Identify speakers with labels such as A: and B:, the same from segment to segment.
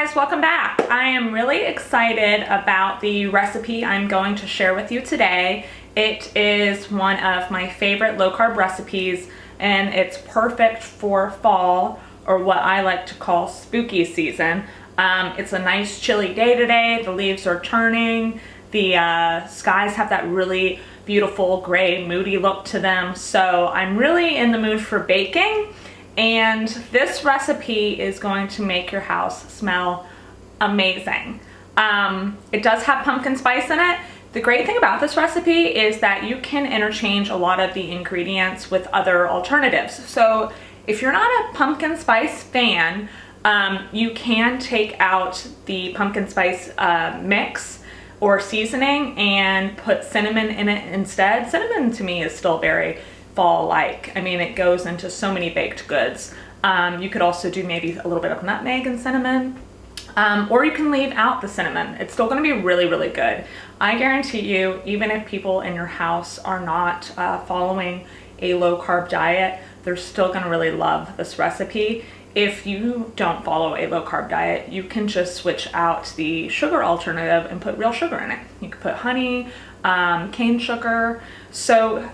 A: guys, welcome back. I am really excited about the recipe I'm going to share with you today. It is one of my favorite low-carb recipes, and it's perfect for fall, or what I like to call spooky season. It's a nice chilly day today. The leaves are turning. The skies have that really beautiful gray moody look to them. So I'm really in the mood for baking. And this recipe is going to make your house smell amazing. It does have pumpkin spice in it. The great thing about this recipe is that you can interchange a lot of the ingredients with other alternatives. So if you're not a pumpkin spice fan, you can take out the pumpkin spice mix or seasoning and put cinnamon in it instead. Cinnamon to me is still very fall-like. I mean, it goes into so many baked goods. You could also do maybe a little bit of nutmeg and cinnamon, or you can leave out the cinnamon. It's still going to be really, really good. I guarantee you, even if people in your house are not following a low-carb diet, they're still going to really love this recipe. If you don't follow a low-carb diet, you can just switch out the sugar alternative and put real sugar in it. You could put honey, cane sugar. So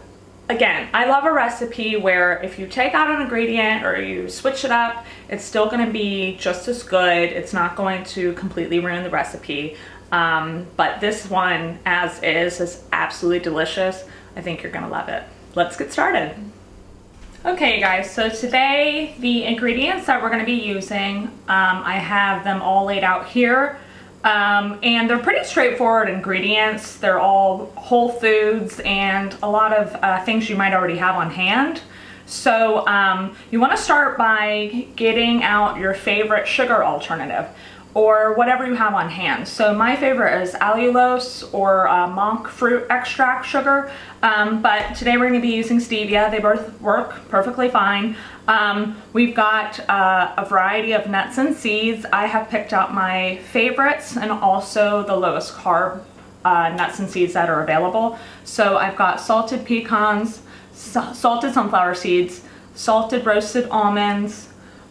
A: again, I love a recipe where if you take out an ingredient or you switch it up, it's still going to be just as good. It's not going to completely ruin the recipe. But this one, as is absolutely delicious. I think you're going to love it. Let's get started. Okay, guys, so today the ingredients that we're going to be using, I have them all laid out here. And they're pretty straightforward ingredients. They're all whole foods and a lot of things you might already have on hand. So you want to start by getting out your favorite sugar alternative or whatever you have on hand. So my favorite is allulose or monk fruit extract sugar, but today we're going to be using stevia. They both work perfectly fine. We've got a variety of nuts and seeds. I have picked out my favorites and also the lowest carb nuts and seeds that are available. So I've got salted pecans, salted sunflower seeds, salted roasted almonds,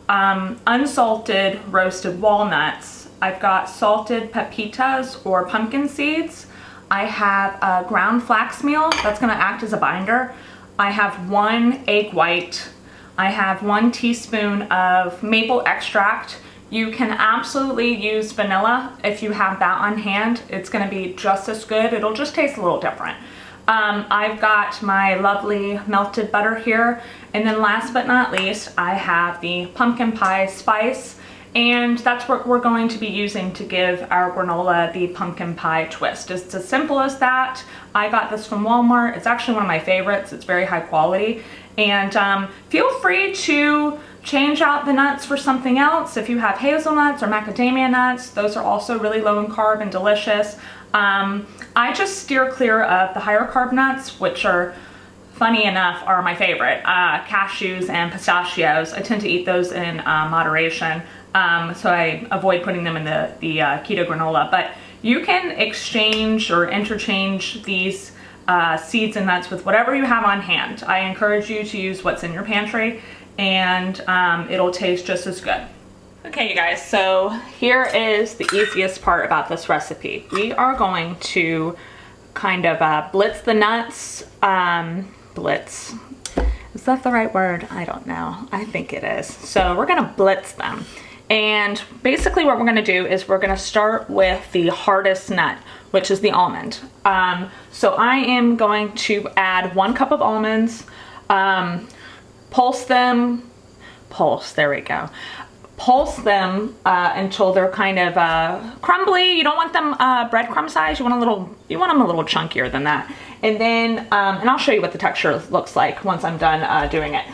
A: unsalted roasted walnuts. I've got salted pepitas or pumpkin seeds. I have ground flax meal that's going to act as a binder. I have 1 egg white. I have 1 teaspoon of maple extract. You can absolutely use vanilla if you have that on hand. It's going to be just as good. It'll just taste a little different. I've got my lovely melted butter here. And then last but not least, I have the pumpkin pie spice. And that's what we're going to be using to give our granola the pumpkin pie twist. It's as simple as that. I got this from Walmart. It's actually one of my favorites. It's very high quality. And feel free to change out the nuts for something else. If you have hazelnuts or macadamia nuts, those are also really low in carb and delicious. I just steer clear of the higher carb nuts, which are, funny enough, are my favorite. Cashews and pistachios. I tend to eat those in moderation. So I avoid putting them in the keto granola. But you can exchange or interchange these seeds and nuts with whatever you have on hand. I encourage you to use what's in your pantry, and it'll taste just as good. Okay, you guys, so here is the easiest part about this recipe. We are going to kind of blitz the nuts. Blitz. Is that the right word? I don't know. I think it is. So we're gonna blitz them. And basically what we're gonna do is we're gonna start with the hardest nut, which is the almond. So I am going to add 1 cup of almonds, pulse them, there we go. Pulse them until they're kind of crumbly. You don't want them breadcrumb size. You want them a little chunkier than that. And then, and I'll show you what the texture looks like once I'm done doing it.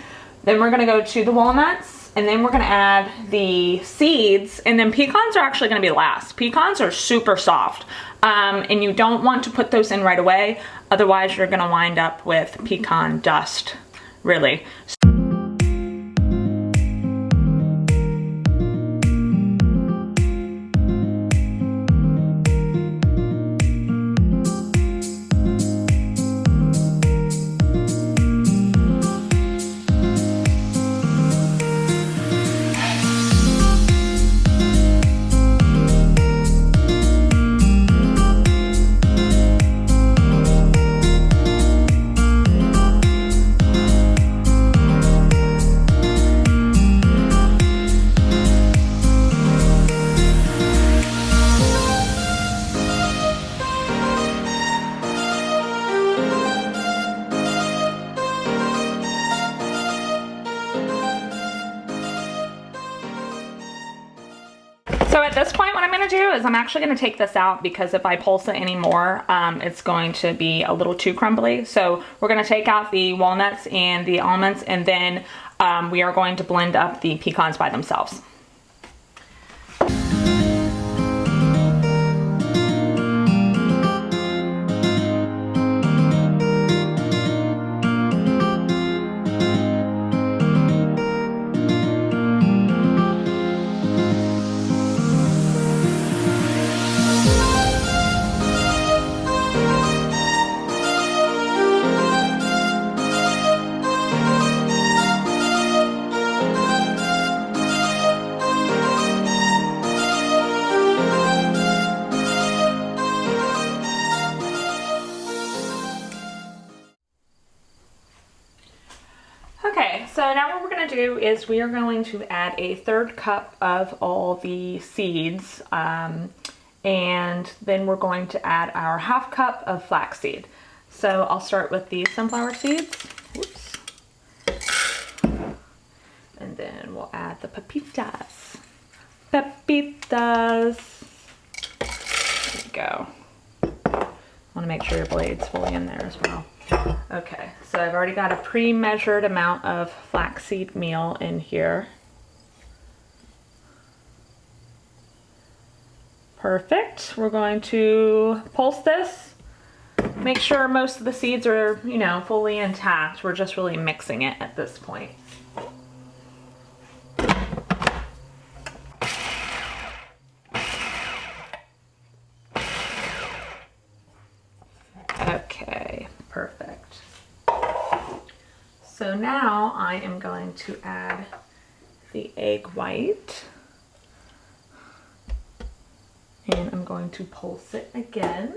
A: Then we're gonna go to the walnuts, and then we're gonna add the seeds, and then pecans are actually gonna be last. Pecans are super soft, and you don't want to put those in right away. Otherwise, you're gonna wind up with pecan dust, really. this point, what I'm gonna do is I'm actually gonna take this out because if I pulse it anymore, it's going to be a little too crumbly. So we're gonna take out the walnuts and the almonds, and then we are going to blend up the pecans by themselves. Okay, so now what we're going to do is we are going to add a 1/3 cup of all the seeds, and then we're going to add our 1/2 cup of flaxseed. So I'll start with the sunflower seeds. Whoops. And then we'll add the pepitas. Pepitas. There you go. Want to make sure your blade's fully in there as well. Okay, so I've already got a pre-measured amount of flaxseed meal in here. Perfect. We're going to pulse this. Make sure most of the seeds are, you know, fully intact. We're just really mixing it at this point. Okay, perfect. So now I am going to add the egg white, and I'm going to pulse it again.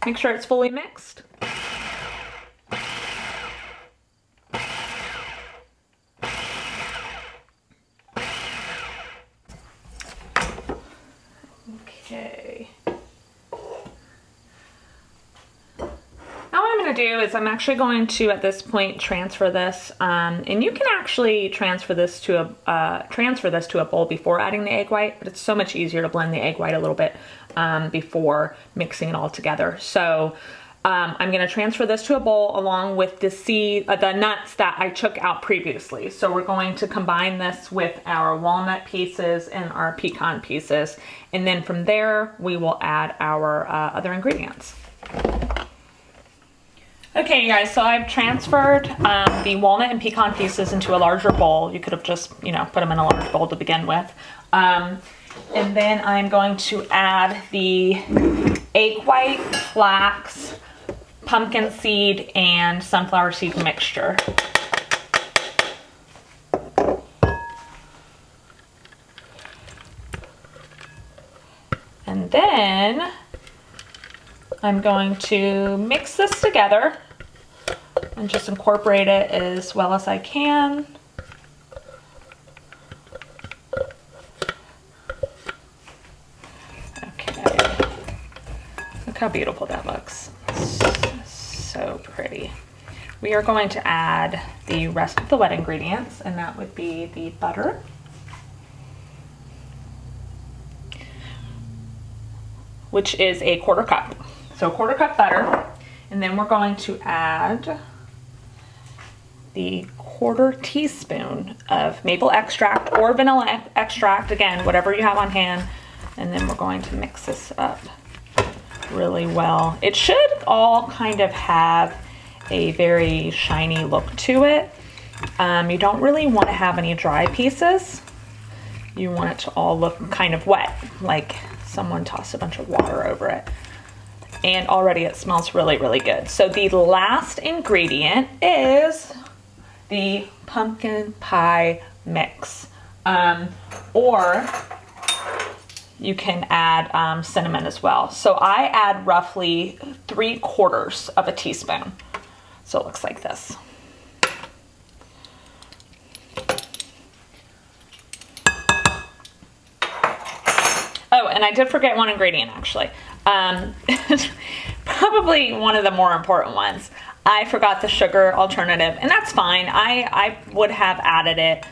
A: Make sure it's fully mixed. Okay. Do is I'm actually going to at this point transfer this, and you can actually transfer this to a bowl before adding the egg white, but it's so much easier to blend the egg white a little bit before mixing it all together. So I'm going to transfer this to a bowl along with the nuts that I took out previously. So we're going to combine this with our walnut pieces and our pecan pieces, and then from there we will add our other ingredients. Okay, you guys, so I've transferred the walnut and pecan pieces into a larger bowl. You could have just, you know, put them in a large bowl to begin with. And then I'm going to add the egg white, flax, pumpkin seed, and sunflower seed mixture. And then I'm going to mix this together and just incorporate it as well as I can. Okay, look how beautiful that looks. So pretty. We are going to add the rest of the wet ingredients, and that would be the butter, which is a 1/4 cup. So 1/4 cup butter, and then we're going to add the 1/4 teaspoon of maple extract or vanilla extract, again, whatever you have on hand, and then we're going to mix this up really well. It should all kind of have a very shiny look to it. You don't really want to have any dry pieces. You want it to all look kind of wet, like someone tossed a bunch of water over it. And already it smells really, really good. So the last ingredient is the pumpkin pie mix. Or you can add cinnamon as well. So I add roughly 3/4 of a teaspoon. So it looks like this. Oh, and I did forget one ingredient actually. Probably one of the more important ones. I forgot the sugar alternative, and that's fine. I would have added it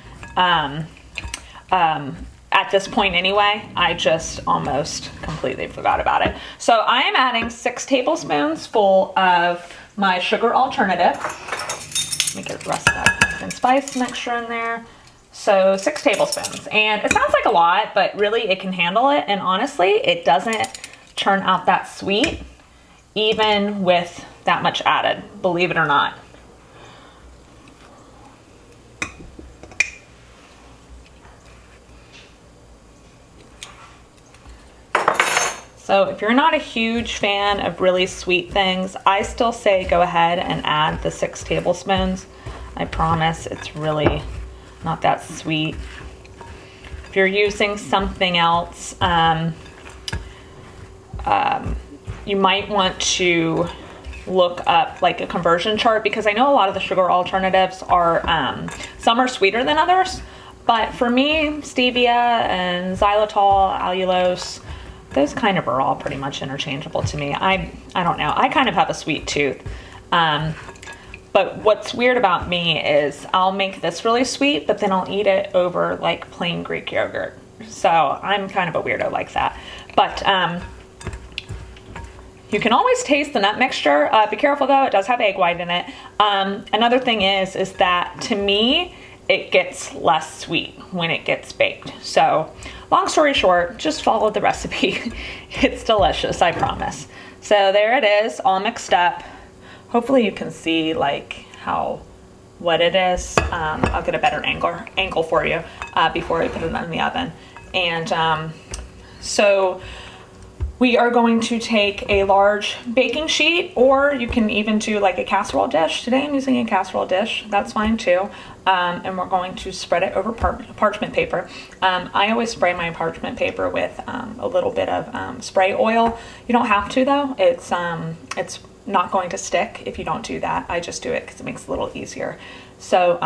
A: At this point anyway, I just almost completely forgot about it. So I am adding 6 tablespoons full of my sugar alternative. Let me get the rest of that pumpkin spice mixture in there. So 6 tablespoons. And it sounds like a lot, but really it can handle it. And honestly, it doesn't turn out that sweet, even with that much added, believe it or not. So if you're not a huge fan of really sweet things, I still say go ahead and add the 6 tablespoons. I promise it's really not that sweet. If you're using something else, you might want to look up like a conversion chart, because I know a lot of the sugar alternatives are, some are sweeter than others, but for me, stevia and xylitol, allulose, those kind of are all pretty much interchangeable to me. I don't know. I kind of have a sweet tooth. But what's weird about me is I'll make this really sweet, but then I'll eat it over like plain Greek yogurt. So I'm kind of a weirdo like that. But you can always taste the nut mixture. Be careful though, it does have egg white in it. Another thing is that to me, it gets less sweet when it gets baked. So long story short, just follow the recipe. It's delicious, I promise. So there it is, all mixed up. Hopefully you can see like what it is. I'll get a better angle for you before I put it in the oven. And so we are going to take a large baking sheet, or you can even do like a casserole dish. Today I'm using a casserole dish, that's fine too. And we're going to spread it over parchment paper. I always spray my parchment paper with a little bit of spray oil. You don't have to though. It's not going to stick if you don't do that. I just do it because it makes it a little easier. So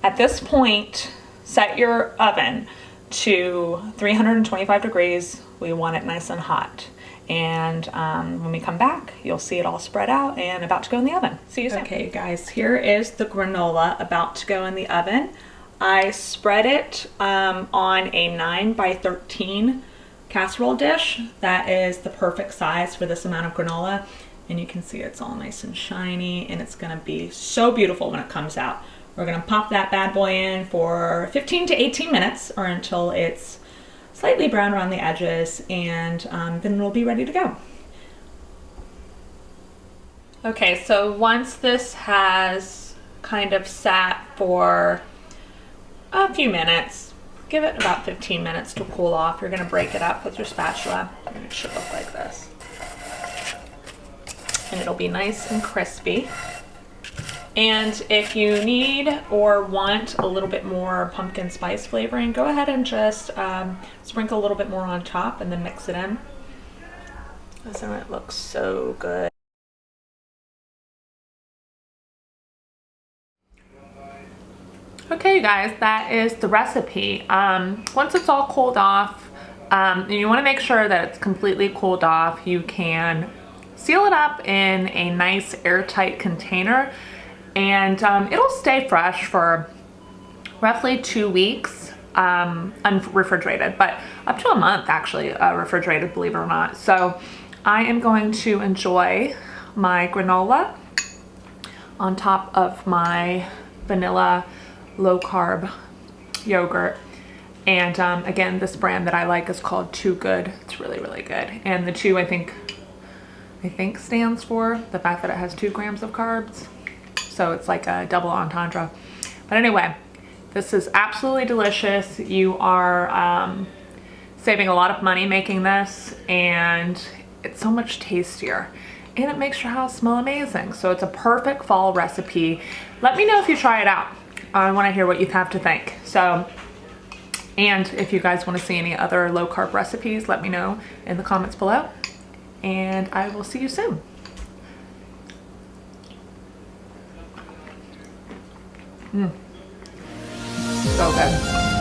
A: at this point, set your oven to 325 degrees. We want it nice and hot. And when we come back, you'll see it all spread out and about to go in the oven. See you soon. Okay guys, here is the granola about to go in the oven. I spread it on a 9 by 13 casserole dish. That is the perfect size for this amount of granola. And you can see it's all nice and shiny, and it's gonna be so beautiful when it comes out. We're gonna pop that bad boy in for 15 to 18 minutes, or until it's slightly brown around the edges, and then it'll be ready to go. Okay, so once this has kind of sat for a few minutes, give it about 15 minutes to cool off. You're gonna break it up with your spatula, and it should look like this. And it'll be nice and crispy. And if you need or want a little bit more pumpkin spice flavoring, go ahead and just sprinkle a little bit more on top and then mix it in. Doesn't it look so good? Okay, you guys, that is the recipe. Once it's all cooled off, and you want to make sure that it's completely cooled off, you can seal it up in a nice airtight container, and it'll stay fresh for roughly 2 weeks, unrefrigerated, but up to a month actually refrigerated, believe it or not. So I am going to enjoy my granola on top of my vanilla low carb yogurt. And again, this brand that I like is called Too Good. It's really, really good. And the 2, I think stands for the fact that it has 2 grams of carbs. So it's like a double entendre. But anyway, this is absolutely delicious. You are saving a lot of money making this, and it's so much tastier. And it makes your house smell amazing. So it's a perfect fall recipe. Let me know if you try it out. I want to hear what you have to think. So, and if you guys want to see any other low carb recipes, let me know in the comments below. And I will see you soon. So good.